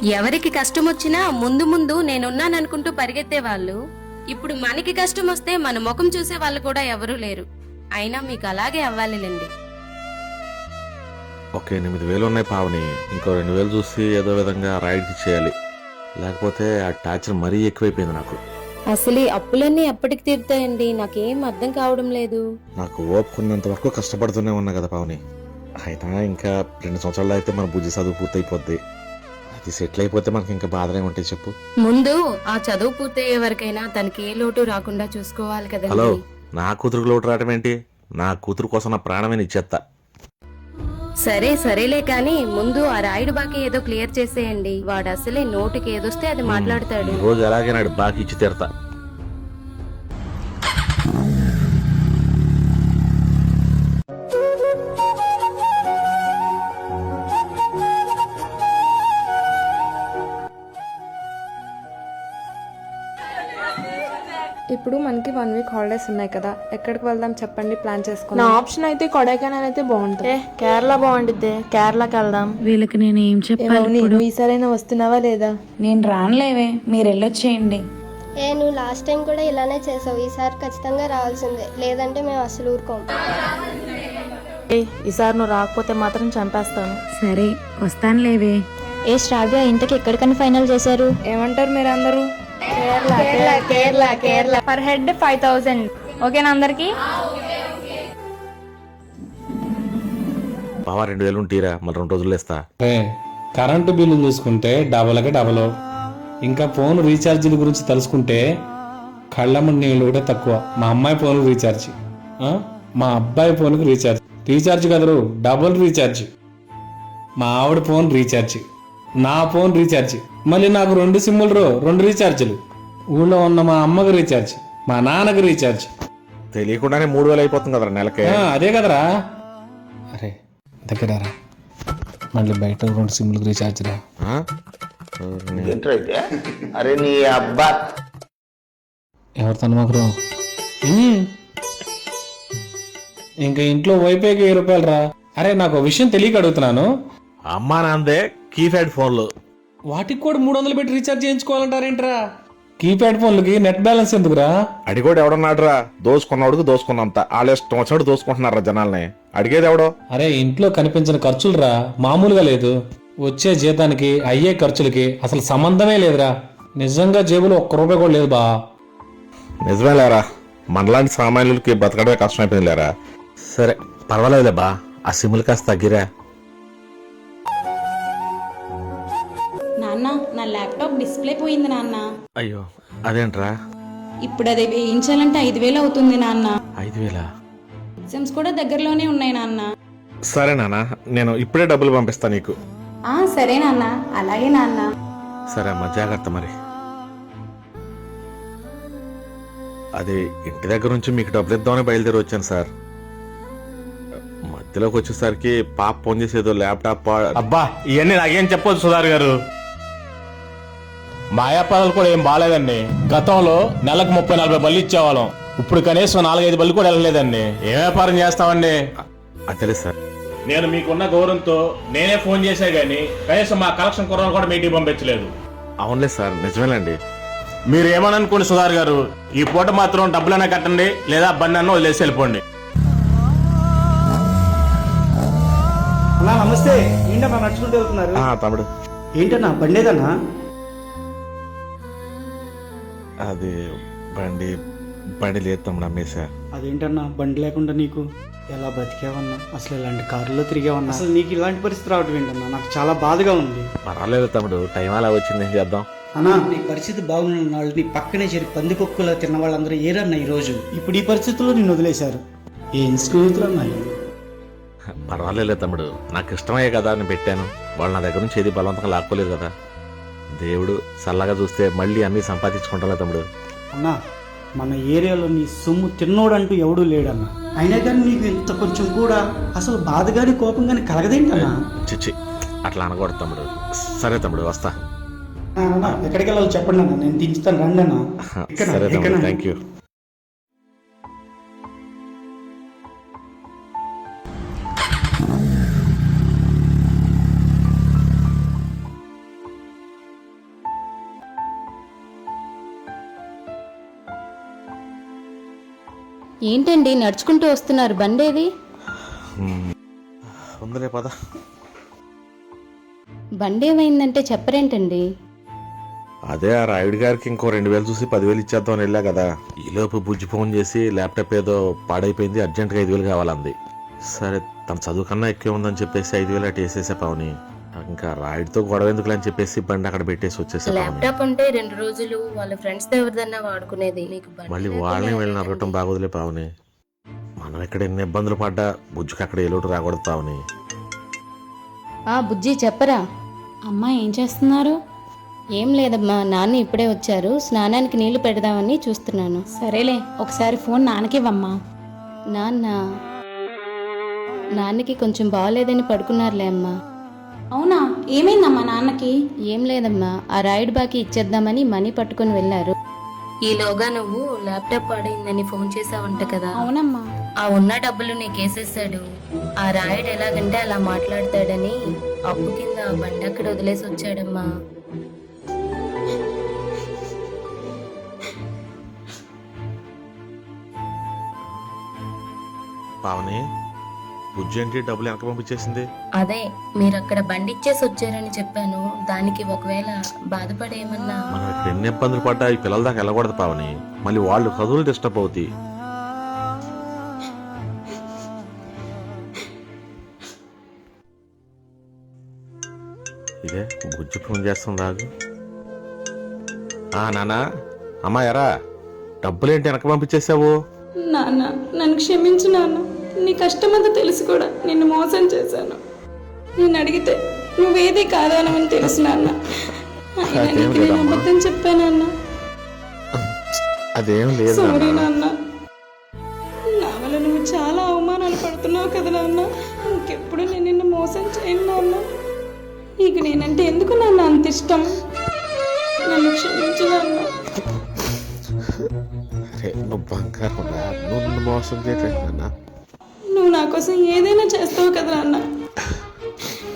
ఎవరికి కష్టం వచ్చినా ముందు ముందు నేనున్నాననుకుంటూ పరిగెత్తే వాళ్ళు ఇప్పుడు మనకి కష్టం వస్తే మన ముఖం చూసే వాళ్ళు కూడా ఎవరూ లేరు. అయినా మీకు అలాగే అవ్వాలిలేండి. ఒక 8,000 ఉన్నాయి పావని, ఇంకో 2,000 చూసి ఏదో విధంగా రైడ్కి చేయాలి. లేకపోతే ఆ టార్చర్ మరీ ఎక్కువైపోయింది నాకు. అసలు ఈ అప్పులన్నీ ఎప్పటికి తీరుతాయండి? నాకేం అర్థం కావడం లేదు. నాకు ఓపుకున్నంత వరకు కష్టపడుతూనే ఉన్నా కదా పావని. అయినా ఇంకా 2 సంవత్సరాలు అయితే మన బుజ్జి చదువు పూర్తయిపోద్ది. అది సెటిల్ అయిపోతే మనకి ఇంకా బాధనే ఉంటాయి చెప్పు. ముందు ఆ చదువు పూర్తయ్యే వరకైనా తనకి ఏ లోటు రాకుండా చూసుకోవాలి హలో, కదండి. నా కూతురుకు లోటు రావటం ఏంటి? నా కూతురు కోసం నా ప్రాణమే ఇచ్చేస్తా. సరేలే కానీ ముందు ఆ రాయుడు బాకి ఏదో క్లియర్ చేసేయండి. వాడు అసలే నోటికి ఏదొస్తే అది మాట్లాడతాడు. ఈ రోజు ఎలాగే నాడు బాకి ఇచ్చి తీరతా. ఇప్పుడు మనకి 1 వీక్ హాలిడేస్ ఉన్నాయి కదా, ఎక్కడికి వెళ్దాం చెప్పండి, ప్లాన్ నా చేసుకుందాం. ఆప్షన్ అయితే కొడైకెనాల్ అయితే బాగుంటుంది. కేరళ బాగుంటుంది, కేరళకి వెళ్దాం. వీళ్ళకి నేను ఏం చెప్పాలి? నువ్వు ఈసారైనా వస్తున్నావా లేదా? నేను రానులేవే, మీరు వెళ్ళొచ్చేయండి. నువ్వు లాస్ట్ టైం కూడా ఇలానే చేసావు. ఈసారి ఖచ్చితంగా రావాల్సిందే, లేదంటే మేము అసలు ఊరుకోం. ఈసారి నువ్వు రాకపోతే మాత్రం చంపేస్తాను. సరే వస్తానులేవే. శ్రావ్య ఇంతకి ఎక్కడికని ఫైనల్ చేశారు? ఏమంటారు మీరు అందరూ? Kerala per head 5,000. ఓకేనా అందరికి? బావా 2,000 ఉంటీరా, మళ్ళీ 2 రోజులు వేస్తా. కరెంటు బిల్లు చూసుకుంటే డబలకి డబల్, ఇంకా ఫోన్ రీఛార్జీల గురించి తెలుసుకుంటే కళ్ళమ్మ నీళ్ళు కూడా తక్కువ. మా అమ్మాయి ఫోన్ రీఛార్జ్, మా అబ్బాయి ఫోన్కి రీఛార్జ్ కదరు, డబుల్ రీఛార్జ్. మా ఆవిడ ఫోన్ రీఛార్జ్, నా ఫోన్ రీఛార్జ్, మళ్ళీ నాకు 2 సిమ్ములు 2 రీఛార్జీలు. ఊళ్ళో ఉన్న మా అమ్మకి రీఛార్జ్, మా నాన్నకి రీఛార్జ్. తెలియకుండానే 3,000 అయిపోతుంది కదరా నెలకే. అదే కదరా. అరే దగ్గరారా, మళ్ళీ బయట 2 సిమ్లకు రీఛార్జ్ రా. అరే నీ అబ్బా, ఎవరు తను మాకు ఇంకా ఇంట్లో వైఫైకి 1000 రూపాయలు రా. అరే నాకు విషయం తెలియక అడుగుతున్నాను. అమ్మా నాందే కీప్యాడ్ ఫోన్లు, వాటికి కూడా 300 పెట్టి రీఛార్జ్ చేయించుకోవాలంటారేంట్రా? కీప్యాడ్ ఫోన్లకి నెట్ బ్యాలెన్స్ ఎందుకురా? అడిగోడు ఎవడన్నాడురా? దోసుకున్నాడుకు దోసుకున్నంత వాళ్ళ ఇష్టం వచ్చినట్టు దోసుకుంటున్నారా జనాల్ని. అడిగేది ఎవడో? అరే ఇంట్లో కనిపించిన ఖర్చులు రా, మామూలుగా లేదు. వచ్చే జీతానికి అయ్యే ఖర్చులకి అసలు సంబంధమే లేదురా. నిజంగా జేబులో 1 రూపాయి కూడా లేదు బా. నిజమే లేరా, మనలాంటి సామాన్యులకి బతకడమే కష్టమైపోయింది లేరా. సరే పర్వాలేదులే బా, ఆ సిమ్లు కాస్త తగ్గిరా. నాన్న, నా ల్యాప్టాప్ డిస్ప్లే పోయింది నాన్న. అయ్యో అదేంట్రా? ఇప్పుడు అది వేయించాలంటే 5,000 అవుతుంది నాన్న. 5,000? ఎగ్జామ్స్ కూడా దగ్గరలోనే ఉన్నాయి నాన్న. సరే నాన్న, నేను ఇప్పుడే డబ్బులు పంపిస్తా నీకు. సరే నాన్న, అలాగే నాన్న. సరే అమ్మా, జాగ్రత్త మరి. అది ఇంటి దగ్గర నుంచి మీకు డబ్బులు ఇద్దామని బయలుదేరి వచ్చాను సార్. మధ్యలోకి వచ్చేసరికి పాప ఫోన్ చేసేదో ల్యాప్టాప్. అబ్బా ఇవన్నీ నాకేం చెప్పొచ్చు సుధార్ గారు. మా వ్యాపారాలు కూడా ఏం బాగాలేదండి. గతంలో నెలకు 30-40 బళ్ళు ఇచ్చేవాళ్ళం, ఇప్పుడు కనీసం 4-5 బళ్ళు కూడా వెళ్ళలేదండి. ఏ వ్యాపారం చేస్తామండి? అదే సార్, నేను మీకున్న గౌరవంతో నేనే ఫోన్ చేసా గానీ కనీసం మా కలెక్షన్ కుర్రాలు కూడా మీటింగ్ పంపించలేదు. అవునులే సార్, నిజమేనండి. మీరు ఏమని అనుకోండి సుధార్ గారు, ఈ పూట మాత్రం డబ్బులైనా కట్టండి, లేదా బండి అన్న వదిలేసి వెళ్ళిపోండి. నమస్తే. ఏంటన్నా నడుచుకుంటూ వెళ్తున్నారు? తమ్ముడు ఏంటన్నా బండేదన్నా? అది బండి లేదు తమ్ముడు, అమ్మేశా. అదేంటన్నా బండి లేకుండా నీకు ఎలా బతికేవన్నా? అసలు ఇలాంటి కారులో తిరిగేవన్నా? అసలు నీకు ఇలాంటి పరిస్థితి రావడం ఏంటన్నా? నాకు చాలా బాధగా ఉంది. పర్వాలేదు తమ్ముడు, టైం అలా వచ్చింది, ఏం చేద్దాం. అన్నా నీ పరిస్థితి బాగున్న వాళ్ళు నీ పక్కనే చేరి పందికొక్కులా తిన్న వాళ్ళందరూ ఏరన్నా ఈ రోజు. ఇప్పుడు ఈ పరిస్థితుల్లో నిన్ను వదిలేశారు. ఏం స్నేహితులు అన్నాయి? పర్వాలేదు తమ్ముడు, నాకు ఇష్టమయ్యే కదా నేను పెట్టాను. వాళ్ళు నా దగ్గర నుంచి ఏది బలవంతంగా లాక్కోలేదు కదా. దేవుడు చల్లగా చూస్తే మళ్ళీ అన్ని సంపాదించుకుంటా తమ్ముడు. అన్నా మన ఏరియాలో నీ సొమ్ము తిన్నోడంటూ ఎవడూ లేడన్నా. అయినా కానీ నీకు ఇంత కొంచెం కూడా అసలు బాధ కానీ కోపం కానీ కలగదేంటన్నా? చిచ్చి అట్లా అనకూడదు తమ్ముడు. సరే తమ్ముడు, వస్తా. ఎక్కడికి వెళ్ళాలో చెప్పండి అన్న, నేను దించుతాను, రండి అన్న. సరే తమ్ముడు, థ్యాంక్ యూ. ఏంటండి నడుచుకుంటూ వస్తున్నారు, బండేది? ఉందిలే పద. బండేమైందంటే చెప్పరేంటండి? అదే ఆ రాయుడు గారికి ఇంకో 2000 చూసి 10,000 ఇచ్చేద్దామని వెళ్ళా కదా. ఈలోపు బుజ్జి ఫోన్ చేసి ల్యాప్టాప్ ఏదో పాడైపోయింది, అర్జెంట్గా 5,000 కావాలంది. సరే తన చదువు కన్నా ఎక్కువ ఉందని చెప్పేసి 5,000 అటు వేసేసా పావని. ఇంకా రాయుడితో గొడవ ఎందుకులే అని చెప్పేసి బండి అక్కడ పెట్టేసి వచ్చేసా పావని. ల్యాప్టాప్ ఉంటే 2 రోజులు వాళ్ళ ఫ్రెండ్స్ తో ఎవరిదన్నా వాడుకునేది. నీకు బండి మళ్ళీ లేకుండా వాళ్ళని వెళ్ళి ఎలా నరగటం బాగోదులే పావని. మనం ఇక్కడ ఎన్ని ఇబ్బందులు పడ్డా బుజ్జికి అక్కడ ఏ లోటు రాకూడదు పావని. బుజ్జి చెప్పరా. అమ్మా ఏం చేస్తున్నారు? ఏం లేదమ్మా, నాన్న ఇప్పుడే వచ్చారు, స్నానానికి నీళ్లు పెడదామని చూస్తున్నాను. సరేలే, ఒకసారి ఫోన్ నాన్నకివ్వమ్మా. నాన్నకి కొంచెం బాగోలేదని పడుకున్నారులే అమ్మా. అవునా, ఏమైందమ్మా నాన్నకి? ఏం లేదమ్మా, ఆ రాయుడు బాకి ఇచ్చేద్దామని మనీ పట్టుకొని వెళ్ళారు. ఈలోగా నువ్వు ల్యాప్టాప్ పాడైందని ఫోన్ చేసావంట కదా. అవునమ్మా. ఆ ఉన్న డబ్బులు నీకేసేసాడు. ఆ రాయుడు ఎలాగంటే అలా మాట్లాడతాడని అప్పు కింద ఆ బండి అక్కడ వదిలేసి వచ్చాడమ్మా. పావని, బుజ్జి ఏంటి డబ్బులు వెనక పంపించేసింది? అదే మీరు అక్కడ బండి ఇచ్చేసి వచ్చారని చెప్పాను. దానికి ఒకవేళ బాధపడేమన్నా. మనం ఇక్కడ ఎన్ని ఇబ్బందులు పడ్డా ఈ పిల్లల దాకా వెళ్ళకూడదు పావని. మళ్ళీ వాళ్ళు చదువులు డిస్టర్బ్ అవుతాయి. ఇదే బుజ్జి ఫోన్ చేస్తుంది రాజు. నానా, అమ్మా ఎరా, డబ్బులేంటి వెనక పంపించేసావు? నాన్న నన్ను క్షమించు నాన్న. నీ కష్టమంతా తెలుసు కూడా నిన్ను మోసం చేశాను. నేను అడిగితే నువ్వేది కాదనమని తెలుసు నాన్న. అయినా నీకు నేను అబద్ధం చెప్పానన్న. అదేం లేదు సారీ నాన్న. నా వల్ల నువ్వు చాలా అవమానాలు పడుతున్నావు కదా నాన్న. ఇంకెప్పుడు నేను నిన్ను మోసం చేయను నాన్న. నీకు నేనంటే ఎందుకు నాన్న అంత ఇష్టం? నన్ను క్షమించు నాన్న. నువ్వు బంగారం, నువ్వు మోసం చేయట్లేదు. నువ్వు నా కోసం ఏదైనా చేస్తావు కదా నాన్న.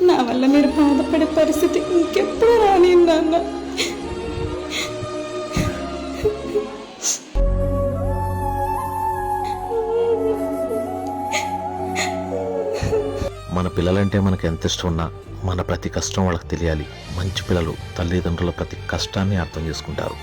నా వల్ల మీరు బాధపడే పరిస్థితి ఇంకెప్పుడు రాని నాన్న. మన పిల్లలంటే మనకు ఎంత ఇష్టం ఉన్నా మన ప్రతి కష్టం వాళ్ళకి తెలియాలి. మంచి పిల్లలు తల్లిదండ్రుల ప్రతి కష్టాన్ని అర్థం చేసుకుంటారు.